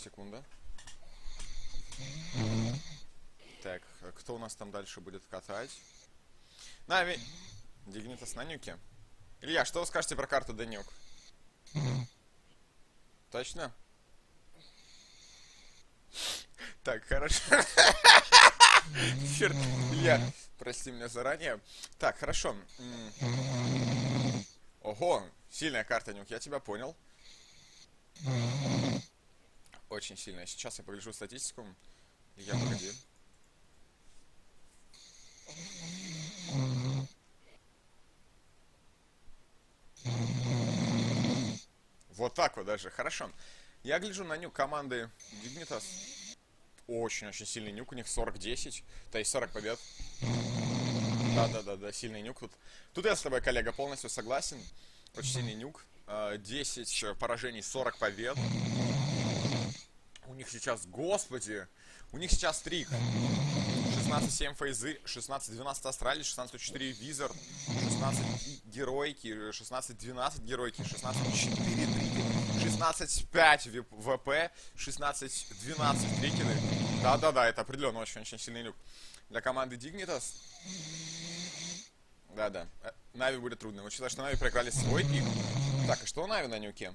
секунда. Так, кто у нас там дальше будет катать? Нави. Дигнитас на нюке. Илья, что вы скажете про карту Денюк? Точно? Так, хорошо. Черт, Илья, прости меня заранее. Так, хорошо. Ого, сильная карта, Нюк, я тебя понял. Очень сильная. Сейчас я погляжу статистику. Илья, погоди. Вот так вот даже, хорошо. Я гляжу на нюк команды Dignitas. Очень-очень сильный нюк, у них 40-10, то есть 40 побед. Да, сильный нюк тут. Тут я с тобой, коллега, полностью согласен. Очень сильный нюк. 10 поражений, 40 побед. У них сейчас, господи, у них сейчас стрик. 16-7 фейзы, 16-12 Астралис, 16-4 Визард, 16 Геройки, 16-12 Геройки, 16-4 Трикены, 16-5 ВП, 16-12 Трикены. Да, это определенно очень-очень сильный люк. Для команды Dignitas. Да. Нави будет трудно. Учитывая, что Нави проиграли свой пик. Так, и что у Нави на нюке?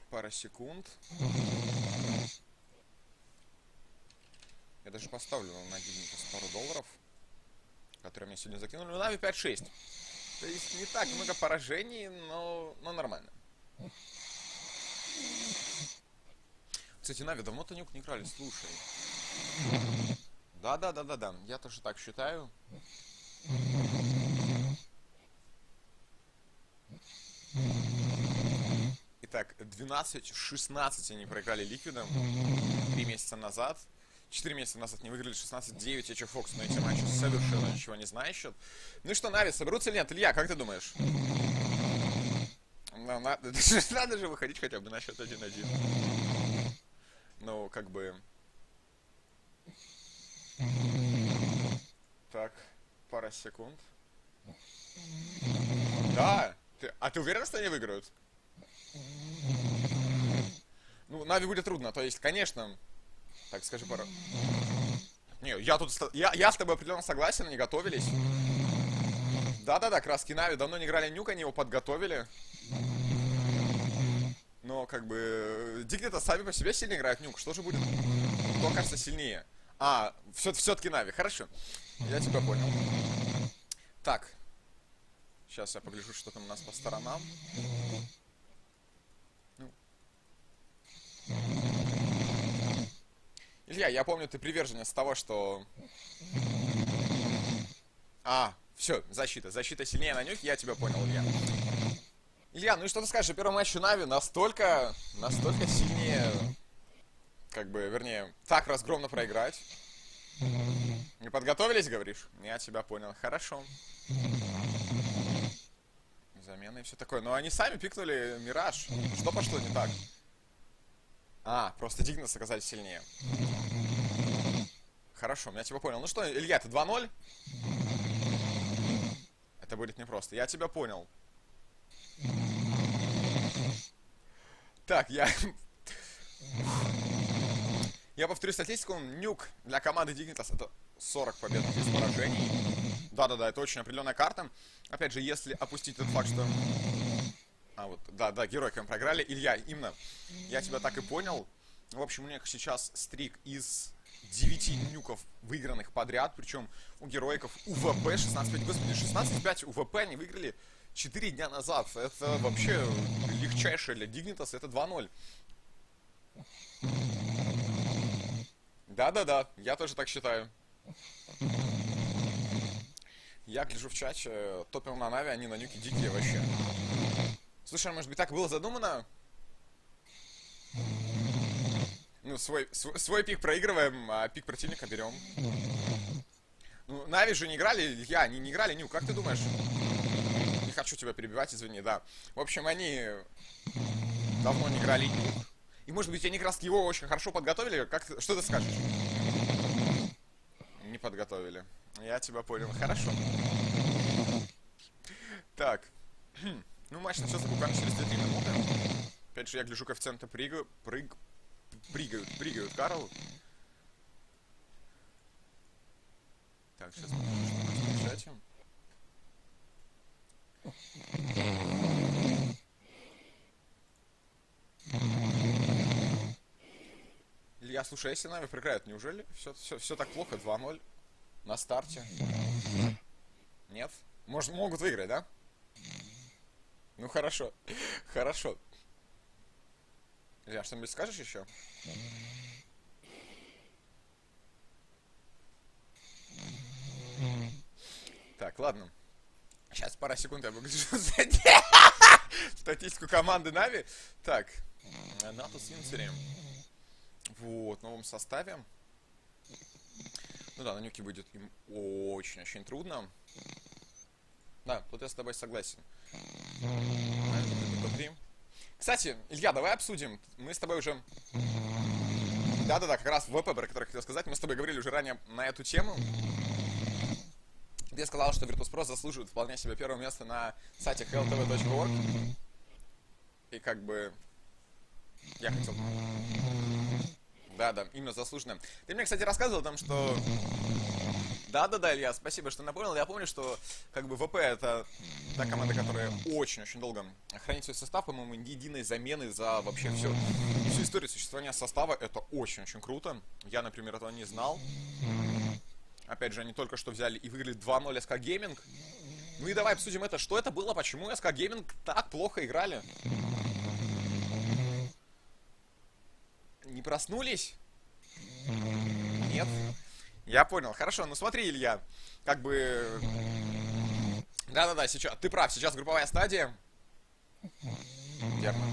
Пара секунд. Я даже поставлю на Dignitas пару долларов, которые мне сегодня закинули. Ну, Нави 5-6. То есть не так много поражений, но нормально. Кстати, Нави давно-то нюк не играли, слушай. Да. Я тоже так считаю. Итак, 12-16 они проиграли Ликвидом 3 месяца назад. 4 месяца назад не выиграли 16-9 HF Fox, но эти матчи совершенно ничего не знающие. Ну и что, Нави, соберутся или нет? Илья, как ты думаешь? Надо же выходить хотя бы на счет 1-1. Ну, как бы... Так, пара секунд. Да! А ты уверен, что они выиграют? Ну, Нави будет трудно, то есть, конечно... Так, скажи пара... Не, я с тобой определенно согласен, они готовились. Да, краски Нави давно не играли нюк, они его подготовили. Но, как бы... Dignitas сами по себе сильно играют нюк, что же будет? Кто кажется сильнее? А, все-таки Нави, хорошо. Я тебя понял. Так. Сейчас я погляжу, что там у нас по сторонам. Илья, я помню, ты приверженец того, что... Все, защита сильнее на нюке, я тебя понял, Илья. Илья, ну и что ты скажешь, первый матч у Нави настолько сильнее, как бы, вернее, так разгромно проиграть. Не подготовились, говоришь? Я тебя понял, хорошо. Замены и все такое. Но они сами пикнули Мираж. Что пошло не так? Просто Dignitas оказались сильнее. Хорошо, я тебя понял. Ну что, Илья, это 2-0? Это будет непросто. Я тебя понял. Так, я повторю статистику. Нюк для команды Dignitas это 40 побед без поражений. Да, это очень определенная карта. Опять же, если опустить тот факт, что... геройками проиграли. Илья, именно, я тебя так и понял. В общем, у них сейчас стрик из 9 нюков, выигранных подряд. Причем у героиков УВП 16-5. Господи, 16-5 УВП они выиграли 4 дня назад. Это вообще легчайшее для Dignitas. Это 2-0. Да, я тоже так считаю. Я гляжу в чате, топил на Нави, они на нюке дикие вообще. Слушай, может быть так было задумано? Ну, свой пик проигрываем, а пик противника берем. Ну, Нави же не играли, они не играли нюк, как ты думаешь? Не хочу тебя перебивать, извини, да. В общем, они давно не играли нюк. И, может быть, они как раз его очень хорошо подготовили. Что ты скажешь? Не подготовили. Я тебя понял. Хорошо. Так. Ну, матч начался буквально через 2-3 минуты. Опять же, я гляжу коэффициенты прыгают Карл. Так, сейчас мы в чате. Илья, слушай, если нами проиграют, неужели все так плохо? 2-0 на старте. Нет? Могут выиграть, да? Ну хорошо. Хорошо. Илья, что-нибудь скажешь еще? Так, ладно. Сейчас, пара секунд, я выгляжу статистику команды Нави. Так, Натус Винцери. Вот, в новом составе. Ну да, на нюке будет им очень-очень трудно. Да, тут я с тобой согласен. Кстати, Илья, давай обсудим. Мы с тобой уже... Да-да-да, как раз в ВП, про который хотел сказать. Мы с тобой говорили уже ранее на эту тему. Ты сказал, что Virtus.pro заслуживает вполне себе первое место на сайте hltv.org. И как бы... Я хотел... Да-да, именно заслуженно. Ты мне, кстати, рассказывал о том, что... Да-да-да, Илья, спасибо, что напомнил. Я помню, что как бы ВП это та команда, которая очень-очень долго хранит свой состав, по-моему, ни единой замены за вообще всю историю существования состава. Это очень-очень круто. Я, например, этого не знал. Опять же, они только что взяли и выиграли 2-0 СК Гейминг. Ну и давай обсудим это. Что это было? Почему СК Гейминг так плохо играли? Не проснулись? Нет? Я понял. Хорошо, ну смотри, Илья. Как бы... Да-да-да, сейчас... Ты прав, сейчас групповая стадия. Верно.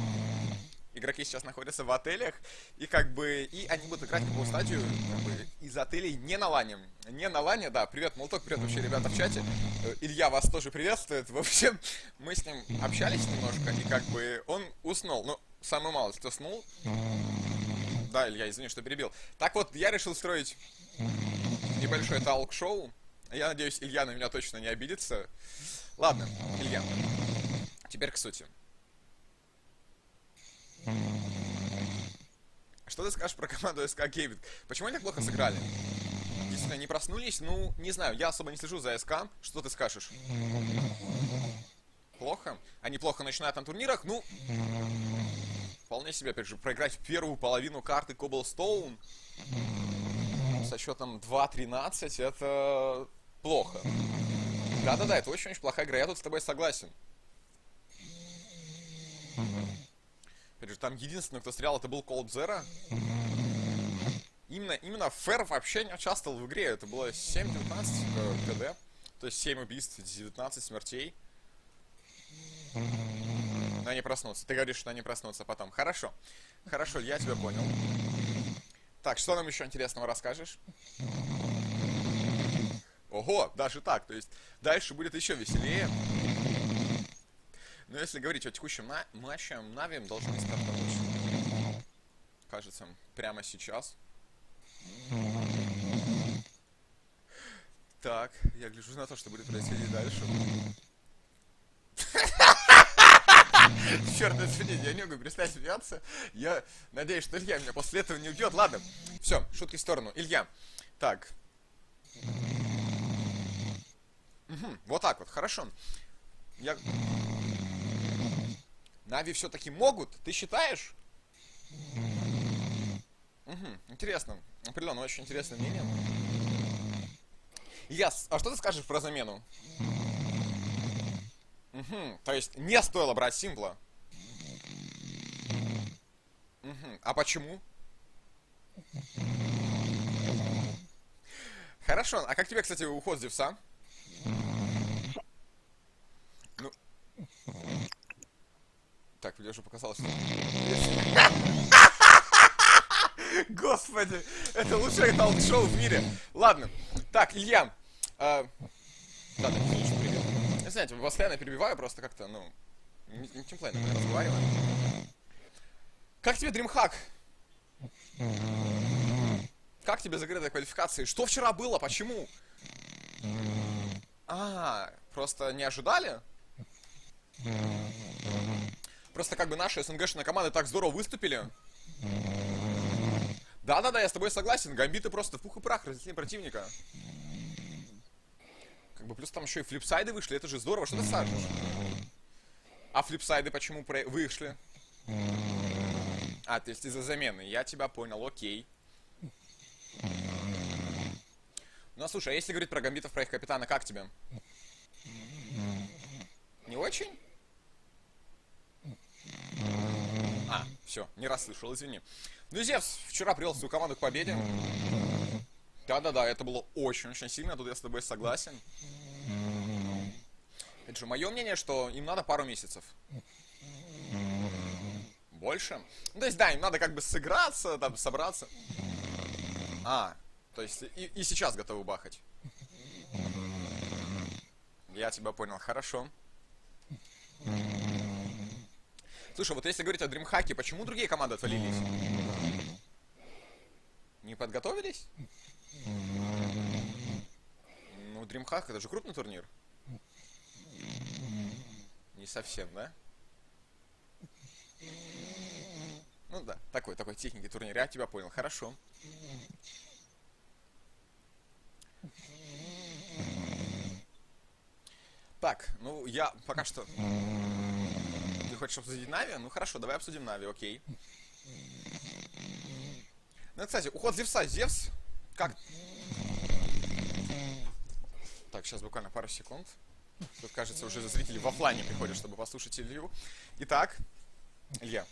Игроки сейчас находятся в отелях. И как бы... И они будут играть групповую стадию как бы, из отелей не на лане. Не на лане, да. Привет, Молоток, привет вообще, ребята, в чате. Илья вас тоже приветствует. В общем, мы с ним общались немножко. И как бы он уснул. Ну, самый малость уснул. Да, Илья, извини, что перебил. Так вот, я решил строить небольшое талк-шоу. Я надеюсь, Илья на меня точно не обидится. Ладно, Илья, теперь к сути. Что ты скажешь про команду СК Гейминг? Почему они так плохо сыграли? Действительно, не проснулись? Ну, не знаю, я особо не слежу за СК. Что ты скажешь? Плохо? Они плохо начинают на турнирах? Ну... Вполне себе, опять же, проиграть первую половину карты Cobblestone со счетом 2-13, это плохо. Да-да-да, это очень-очень плохая игра, я тут с тобой согласен. Опять же, там единственный, кто стрелял, это был Cold Zero. Именно Фэр вообще не участвовал в игре, это было 7-19 КД, то есть 7 убийств, 19 смертей. Но они проснутся. Ты говоришь, что они проснутся потом. Хорошо. Хорошо, я тебя понял. Так, что нам еще интересного расскажешь? Ого, даже так. То есть дальше будет еще веселее. Но если говорить о текущем матче, Нави должны стартовать. Кажется, прямо сейчас. Так, я гляжу на то, что будет происходить дальше. Черт, извини, я не могу перестать смеяться. Я надеюсь, что Илья меня после этого не убьет. Ладно, все, шутки в сторону. Илья, так. Угу, вот так вот, хорошо. Нави все-таки могут, ты считаешь? Угу, интересно. Определенно, очень интересное мнение. Илья, а что ты скажешь про замену? Угу, то есть не стоило брать Симпла. Угу, а почему? Хорошо, а как тебе, кстати, уход Зевса? Ну... Так, мне уже показалось, что... Господи, это лучшее талк-шоу в мире. Ладно, так, Илья. Да, привет. Знаете, постоянно перебиваю, просто как-то, ну, не тимплейно мы разговариваем. Как тебе DreamHack? Как тебе закрытая квалификация? Что вчера было? Почему? Просто не ожидали? Просто как бы наши СНГшные команды так здорово выступили. Да-да-да, я с тобой согласен. Гамбиты просто в пух и прах разнесли противника. Как бы плюс там еще и флипсайды вышли. Это же здорово, что ты сажешь. А флипсайды почему вышли? А, то есть из-за замены. Я тебя понял, окей. Ну, слушай, а если говорить про гамбитов, про их капитана, как тебе? Не очень? А, все, не расслышал, извини. Ну, Зевс вчера привел свою команду к победе. Да-да-да, это было очень-очень сильно, тут я с тобой согласен. Это же мое мнение, что им надо пару месяцев. Больше? Ну, то есть, да, им надо как бы сыграться, там, собраться. А, то есть и сейчас готовы бахать. Я тебя понял, хорошо. Слушай, вот если говорить о Дримхаке, почему другие команды отвалились? Не подготовились? Ну, Дримхак это же крупный турнир. Не совсем, да? Ну да, такой техники турнир. Я тебя понял, хорошо. Так, ну я пока что... Ты хочешь обсудить Нави? Ну хорошо, давай обсудим Нави, окей. Ну, кстати, уход Зевса. Зевс... Как? Так, сейчас буквально пару секунд. Тут, кажется, уже зрители в офлайне приходят, чтобы послушать Илью. Итак, Илья.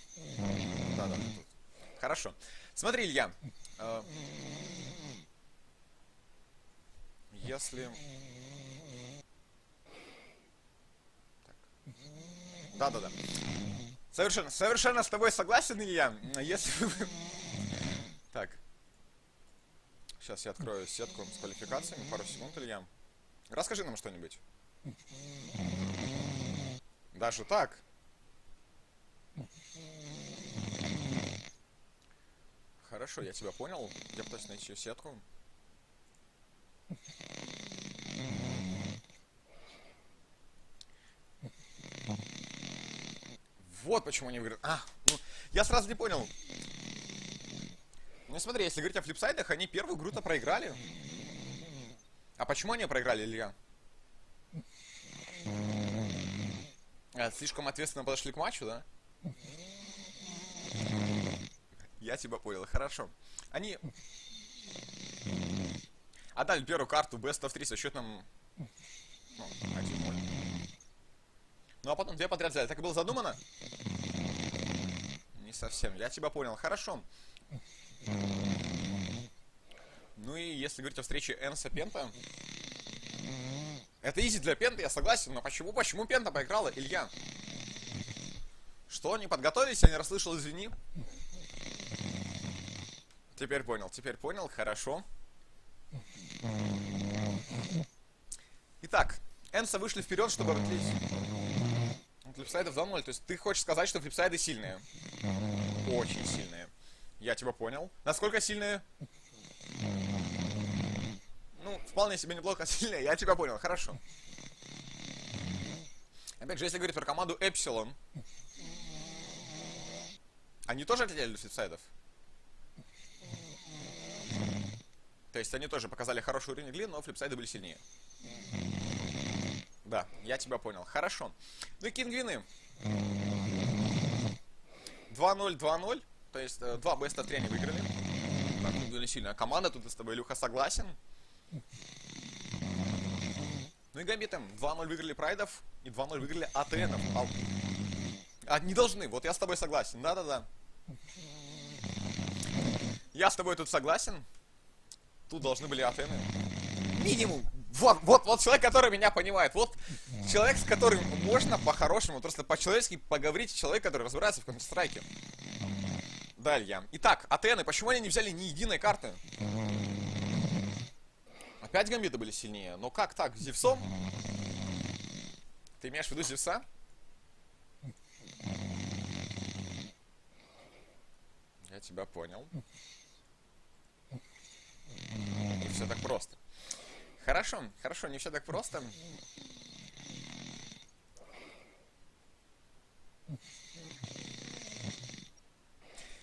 Да-да, тут. Хорошо. Смотри, Илья. Если... Да-да-да. Совершенно с тобой согласен, Илья. Если... Так. Сейчас я открою сетку с квалификациями. Пару секунд, Илья. Расскажи нам что-нибудь. Даже так? Хорошо, я тебя понял. Я пытаюсь найти сетку. Вот почему они говорят. А, ну, я сразу не понял. Ну смотри, если говорить о флипсайдах, они первую игру-то проиграли. А почему они проиграли, Илья? Слишком ответственно подошли к матчу, да? Я тебя понял, хорошо. Они отдали первую карту Best of 3 со счетом 1-0. Ну а потом две подряд взяли. Так и было задумано? Не совсем. Я тебя понял. Хорошо. Ну и если говорить о встрече Энса Пента, это изи для Пента, я согласен. Но почему Пента проиграла, Илья? Что, не подготовились? Я не расслышал, извини. Теперь понял, хорошо. Итак, Энса вышли вперед, чтобы отлить. Флипсайдов 2-0. То есть ты хочешь сказать, что флипсайды сильные? Очень сильные. Я тебя понял. Насколько сильные? Ну, вполне себе неплохо сильные. Я тебя понял, хорошо. Опять же, если говорить про команду Эпсилон, они тоже отлетели для флипсайдов? То есть они тоже показали хороший уровень игры, но флипсайды были сильнее. Да, я тебя понял. Хорошо. Ну и кингвины. 2-0, 2-0. То есть 2 Best of 3 они выиграли. Так, ну, были сильная команда, тут я с тобой, Илюха, согласен. Ну и гамбиты. 2-0 выиграли прайдов и 2-0 выиграли АТНов. Не должны, вот я с тобой согласен. Да-да-да. Я с тобой тут согласен. Тут должны были АТНы. Минимум. Вот человек, который меня понимает. Вот человек, с которым можно по-хорошему, просто по-человечески поговорить. Человек, который разбирается в Counter-Strike. Да, Илья. Итак, АТНы, почему они не взяли ни единой карты? Опять гамбиты были сильнее. Но как так? С Зевсом? Ты имеешь в виду Зевса? Я тебя понял. Не все так просто. Хорошо, не все так просто.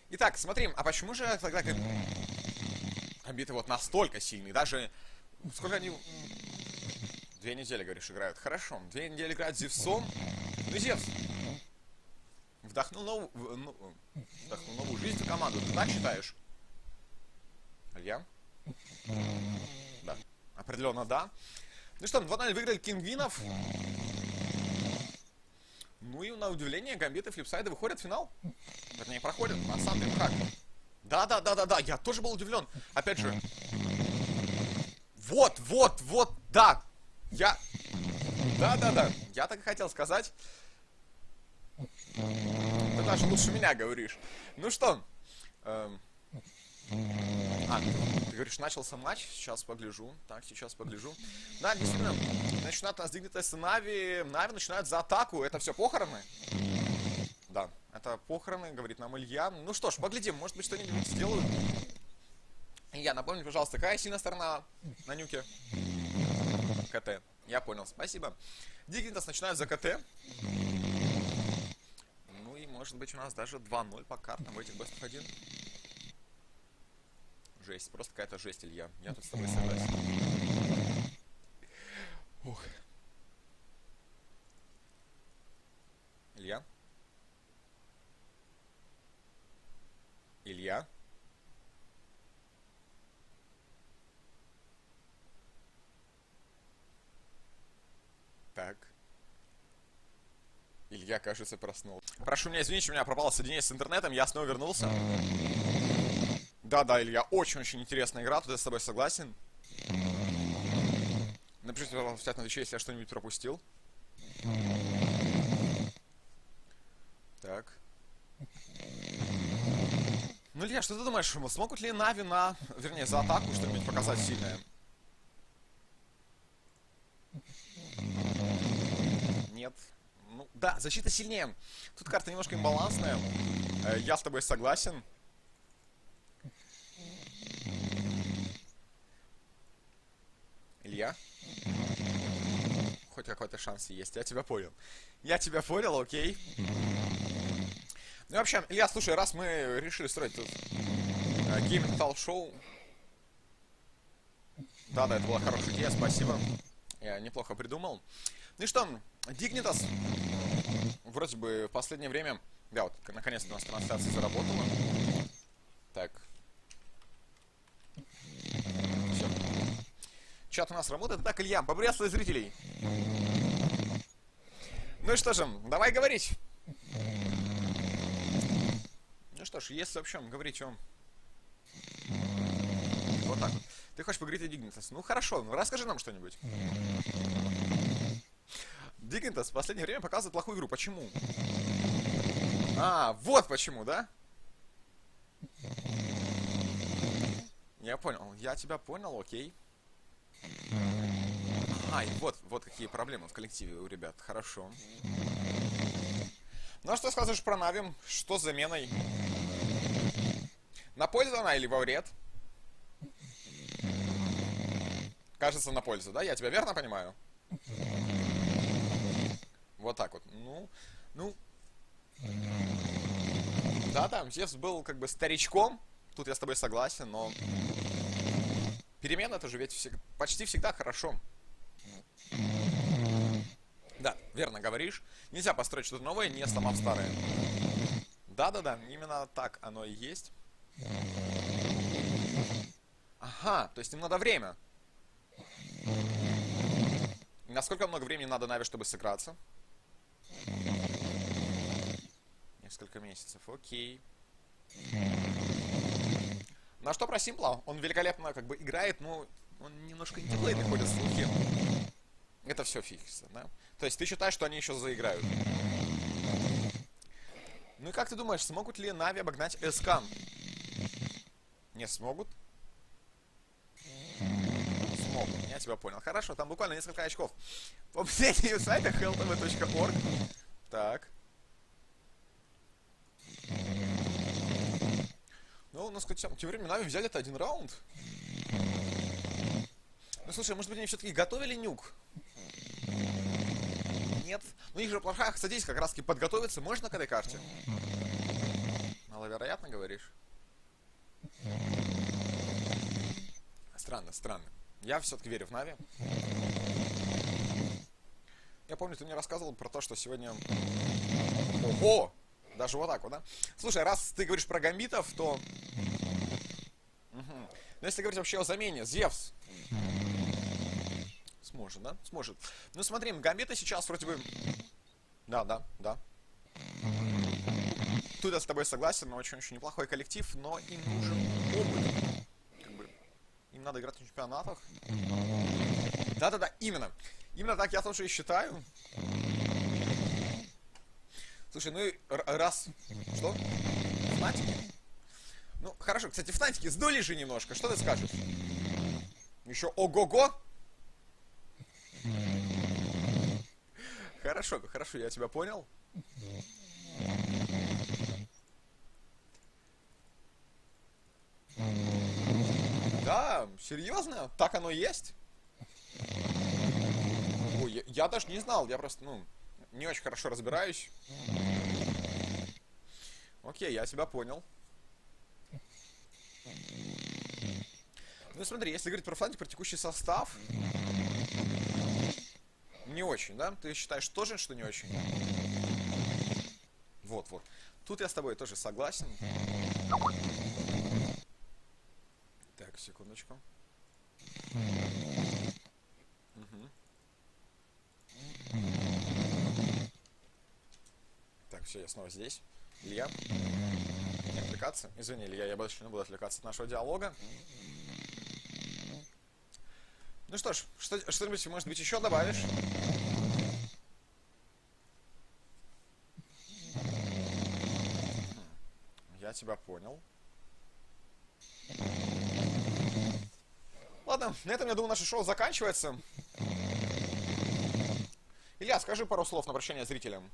Итак, смотрим, а почему же тогда Гамбиты вот настолько сильные. Даже... Сколько они... 2 недели, говоришь, играют. Хорошо. 2 недели играют с Зевсом. Ну, Зевс вдохнул новую жизнь в команду. Ты так считаешь? Илья? Да. Определенно, да. Ну что, 2-0 выиграли Кингвинов. Ну и на удивление Гамбиты и Флипсайды выходят в финал. Вернее, проходят на самом как. Да, я тоже был удивлен. Опять же. Вот, да. Да. Я так и хотел сказать. Ты даже лучше меня говоришь. Ну что? Ты говоришь, начался матч, сейчас погляжу. Так, сейчас погляжу. Да, действительно, начинают нас Дигнитас и Нави. Нави начинают за атаку. Это все похороны? Да, это похороны, говорит нам Илья. Ну что ж, поглядим, может быть, что-нибудь сделают. Илья, напомни, пожалуйста, какая сильная сторона на нюке? КТ. Я понял, спасибо. Дигнитас начинают за КТ. Ну и может быть у нас даже 2-0 по картам в этих Best of 1. Жесть, просто какая-то жесть, Илья. Я тут с тобой согласен. Ух. Илья? Илья? Так. Илья, кажется, проснулся. Прошу меня извинить, у меня пропало соединение с интернетом, я снова вернулся. Да, Илья, очень-очень интересная игра, тут я с тобой согласен. Напишите, пожалуйста, на Твиче, если я что-нибудь пропустил. Так. Ну, Илья, что ты думаешь, смогут ли Нави вернее, за атаку что-нибудь показать сильное? Нет. Ну, да, защита сильнее. Тут карта немножко имбалансная. Я с тобой согласен. Илья? Хоть какой-то шанс есть, я тебя понял. Я тебя понял, окей. Ну и вообще, Илья, слушай, раз мы решили строить тут Gaming Talk Show. Да, это была хорошая идея, спасибо. Я неплохо придумал. Ну и что, Dignitas вроде бы в последнее время... Да, вот, наконец-то у нас трансляция заработала. Так. Все. Чат у нас работает. Так, Илья, поприветствуй зрителей. Ну и что же, давай говорить. Ну что ж, если, в общем, говорить о... Вот так вот. Ты хочешь поговорить о Dignitas? Ну хорошо, ну расскажи нам что-нибудь. Dignitas в последнее время показывает плохую игру. Почему? А, вот почему, да? Я понял. Я тебя понял, окей. А, и вот какие проблемы в коллективе у ребят. Хорошо. Ну а что скажешь про Нави? Что с заменой? На пользу она или во вред? Кажется, на пользу, да? Я тебя верно понимаю? Вот так вот. Ну. Да, Зевс был как бы старичком. Тут я с тобой согласен, но... Перемена это же ведь почти всегда хорошо. Да, верно говоришь. Нельзя построить что-то новое, не сломав старое. Да, именно так оно и есть. Ага, то есть им надо время. Насколько много времени надо Нави, чтобы сыграться? Несколько месяцев, окей. Ну а что про Симпла? Он великолепно как бы играет, но он немножко интиплейный, ходят слухи. Это все фикс, да? То есть ты считаешь, что они еще заиграют? Ну и как ты думаешь, смогут ли Нави обогнать СК? Не смогут? Смогут, я тебя понял. Хорошо, там буквально несколько очков. По последнему сайту helltv.org. Так. Ну, у нас тем временем Нави взяли это один раунд. Ну, слушай, может быть, они все-таки готовили нюк? Нет. Ну, их же плохая статистика, как раз таки подготовиться можно к этой карте? Маловероятно, говоришь? странно, странно. Я все-таки верю в Нави. Я помню, ты мне рассказывал про то, что сегодня... Ого! Даже вот так вот, да? Слушай, раз ты говоришь про гамбитов, то... Но если говорить вообще о замене, Зевс... Сможет, да? Сможет. Ну смотри, гамбиты сейчас вроде бы... Да. Тут я с тобой согласен, но очень-очень неплохой коллектив, но им нужен опыт. Как бы, им надо играть на чемпионатах. Да, именно. Именно так я тоже и считаю. Слушай, ну и раз... Что? Фнатики? Ну, хорошо. Кстати, Фнатики сдули же немножко. Что ты скажешь? Еще ого-го? Хорошо, я тебя понял. Да, серьезно? Так оно и есть? Ой, я даже не знал, я просто, не очень хорошо разбираюсь. Окей, я тебя понял. Ну смотри, если говорить про Фнатик, про текущий состав... Не очень, да? Ты считаешь тоже, что не очень? Вот. Тут я с тобой тоже согласен. Так, секундочку. Угу. Так, все, я снова здесь. Илья, не отвлекаться. Извини, Илья, я больше не буду отвлекаться от нашего диалога. Ну что ж, что-нибудь, может быть, еще добавишь? Я тебя понял. Ладно, на этом, я думаю, наше шоу заканчивается. Илья, скажи пару слов на прощание зрителям.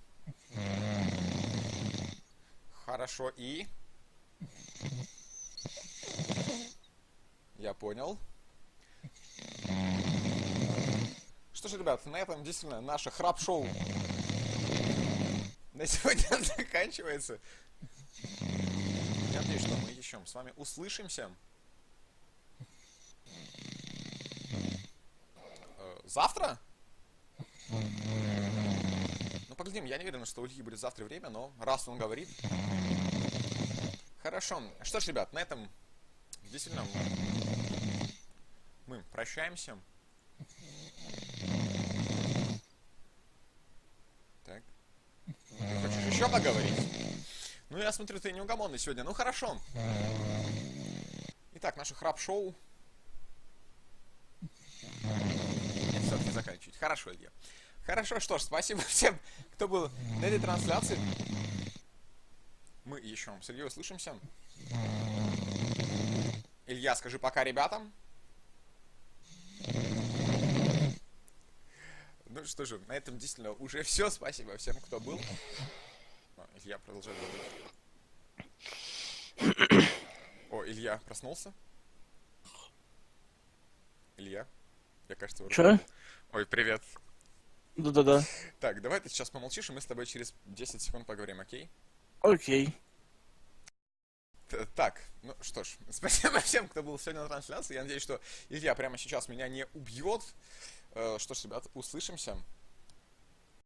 Хорошо, и... Я понял. Что ж, ребят, на этом действительно наше храп-шоу на сегодня заканчивается. Я надеюсь, что мы еще с вами услышимся завтра. Ну, поглядим, я не уверен, что у Ильи будет завтра время, но раз он говорит... Хорошо. Что ж, ребят, на этом действительно мы прощаемся. Так. Ты хочешь еще поговорить? Ну, я смотрю, ты неугомонный сегодня. Ну, хорошо. Итак, наше храп-шоу. Нет, все-таки заканчивать. Хорошо, Илья. Хорошо, что ж, спасибо всем, кто был на этой трансляции. Мы еще с Ильей услышимся. Илья, скажи пока ребятам. Ну что же, на этом действительно уже все. Спасибо всем, кто был. Илья продолжает говорить. О, Илья проснулся? Илья? Я, кажется, Че? Ой, привет. Да-да-да. Так, давай ты сейчас помолчишь, и мы с тобой через 10 секунд поговорим, окей? Окей. Так, ну что ж, спасибо всем, кто был сегодня на трансляции. Я надеюсь, что Илья прямо сейчас меня не убьет. Что ж, ребят, услышимся.